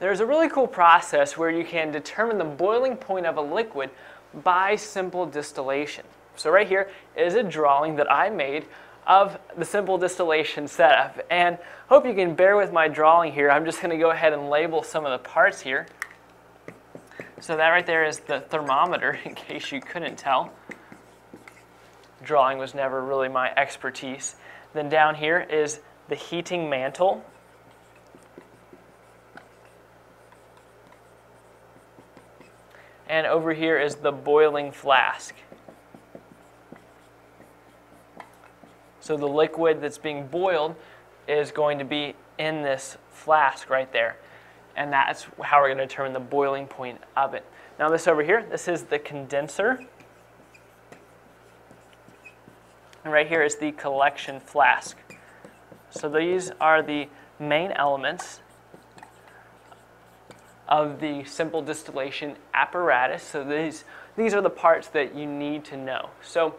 there's a really cool process where you can determine the boiling point of a liquid by simple distillation. So right here is a drawing that I made of the simple distillation setup. And hope you can bear with my drawing here. I'm just going to go ahead and label some of the parts here. So that right there is the thermometer, in case you couldn't tell. Drawing was never really my expertise. Then down here is the heating mantle. And over here is the boiling flask. So the liquid that's being boiled is going to be in this flask right there. And that's how we're going to determine the boiling point of it. Now this over here, this is the condenser. And right here is the collection flask. So these are the main elements of the simple distillation apparatus. So these are the parts that you need to know. So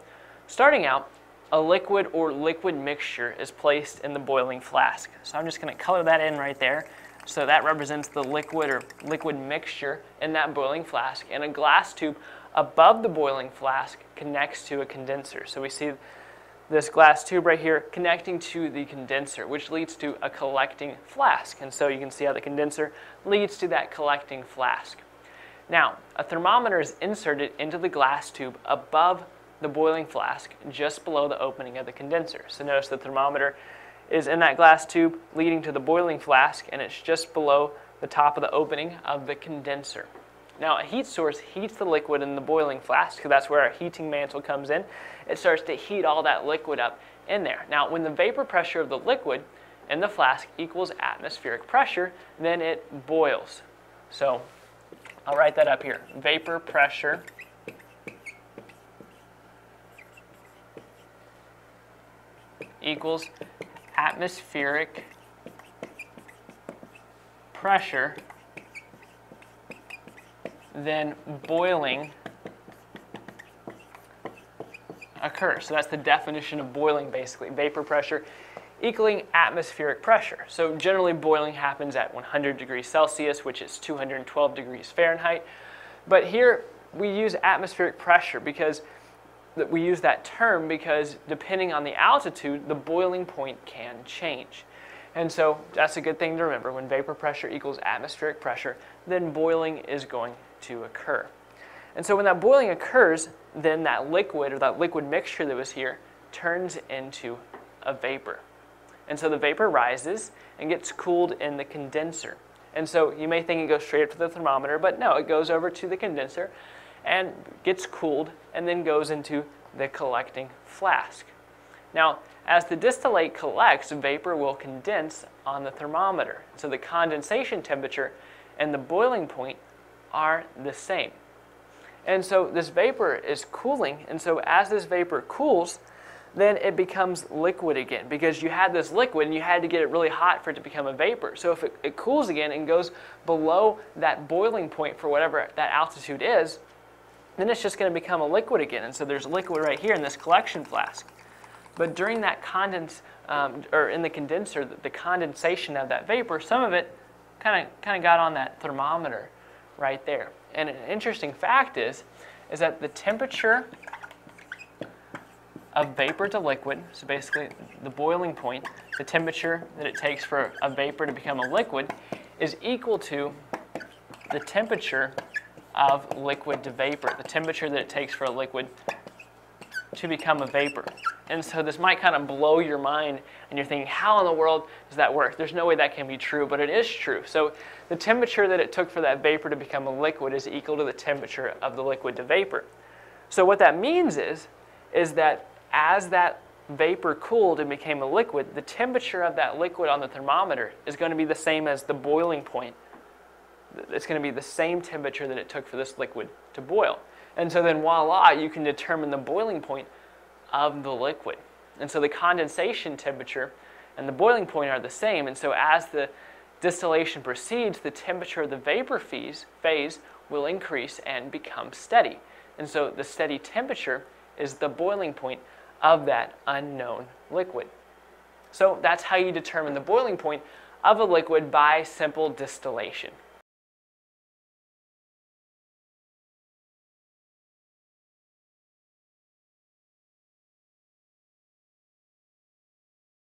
starting out, a liquid or liquid mixture is placed in the boiling flask. So I'm just going to color that in right there. So that represents the liquid or liquid mixture in that boiling flask. And a glass tube above the boiling flask connects to a condenser. So we see this glass tube right here connecting to the condenser, which leads to a collecting flask. And so you can see how the condenser leads to that collecting flask. Now, a thermometer is inserted into the glass tube above the boiling flask, just below the opening of the condenser. So notice the thermometer is in that glass tube leading to the boiling flask, and it's just below the top of the opening of the condenser. Now, a heat source heats the liquid in the boiling flask, because that's where our heating mantle comes in. It starts to heat all that liquid up in there. Now, when the vapor pressure of the liquid in the flask equals atmospheric pressure, then it boils. So I'll write that up here. Vapor pressure equals atmospheric pressure, then boiling occurs. So that's the definition of boiling, basically. Vapor pressure equaling atmospheric pressure. So generally boiling happens at 100 degrees Celsius, which is 212 degrees Fahrenheit. But here we use atmospheric pressure because we use that term because depending on the altitude, the boiling point can change. And so that's a good thing to remember. When vapor pressure equals atmospheric pressure, then boiling is going to occur. And so when that boiling occurs, then that liquid or that liquid mixture that was here turns into a vapor. And so the vapor rises and gets cooled in the condenser. And so you may think it goes straight up to the thermometer, but no, it goes over to the condenser and gets cooled and then goes into the collecting flask. Now, as the distillate collects, vapor will condense on the thermometer. So the condensation temperature and the boiling point are the same. And so this vapor is cooling, and so as this vapor cools, then it becomes liquid again, because you had this liquid and you had to get it really hot for it to become a vapor. So if it cools again and goes below that boiling point for whatever that altitude is, then it's just going to become a liquid again. And so there's liquid right here in this collection flask. But during that or in the condenser, the condensation of that vapor, some of it kind of got on that thermometer right there. And an interesting fact is that the temperature of vapor to liquid, so basically the boiling point, the temperature that it takes for a vapor to become a liquid, is equal to the temperature of liquid to vapor, the temperature that it takes for a liquid to become a vapor. And so this might kind of blow your mind, and you're thinking, how in the world does that work? There's no way that can be true, but it is true. So the temperature that it took for that vapor to become a liquid is equal to the temperature of the liquid to vapor. So what that means is that as that vapor cooled and became a liquid, the temperature of that liquid on the thermometer is going to be the same as the boiling point. It's going to be the same temperature that it took for this liquid to boil. And so then voila, you can determine the boiling point of the liquid. And so the condensation temperature and the boiling point are the same. And so as the distillation proceeds, the temperature of the vapor phase will increase and become steady. And so the steady temperature is the boiling point of that unknown liquid. So that's how you determine the boiling point of a liquid by simple distillation.